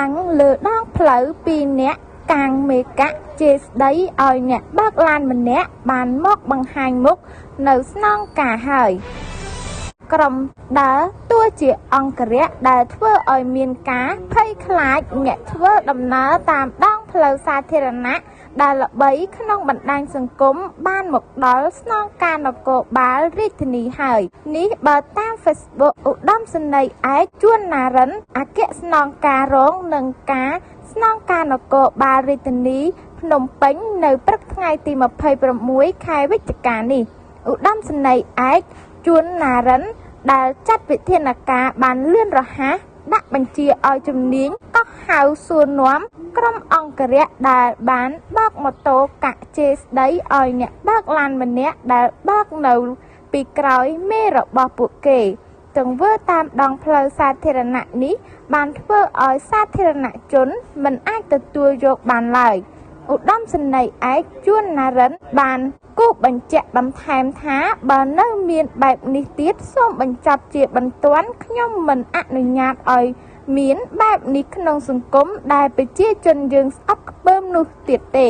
ឡើងលើដងផ្លូវ2នាក់កាងមេកៈជេស្ដីឲ្យអ្នកបើកឡានម្នាក់បានមកបង្ហាញមុខនៅស្នងការហើយក្រុមដើរតួជាអង្គរៈដែលធ្វើឲ្យមានការភ័យខ្លាចអ្នកធ្វើដំណើរតាមដងផ្លូវសាធារណៈដែលល្បីក្នុងបណ្ដាញសង្គមបានមកដល់ស្នងការនគរបាលរាជធានីហើយនេះបើតាម Facebook ឧត្តមសេនីយ៍ឯកជួនណារិនអគ្គស្នងការរងនឹងការស្នងការនគរបាលរាជធានីភ្នំពេញនៅព្រឹកថ្ងៃទី26ខែវិច្ឆិកានេះឧត្តមសេនីយ៍ឯកជួនណារិនដែលចាត់វិធានការបានលឿនរហ័សដាក់បញ្ជាឲ្យជំនាញកោះហៅសួរនាំក្រុមអង្គរៈដែលបានបើកម៉ូតូកាក់ជេស្ដីឲ្យអ្នកបើកឡានម្នាក់ដែលបើកនៅពីក្រោយមេរបស់ពួកគេទង្វើតាមដងផ្លូវសាធារណៈនេះបានធ្វើឲ្យសាធារណជនមិនអាចទទួលយកបានឡើយឧត្តមសេនីយ៍ឯកជួនណារិនបានគូបញ្ជាក់បន្ថែមថាបើនៅមានបែបនេះទៀតសូមបញ្ចប់ជាបន្ទាន់ខ្ញុំមិនអនុញ្ញាតឲ្យមានបែបនេះក្នុងសង្គមដែលប្រជាជនយើងស្អប់ខ្ពើមនោះទៀតទេ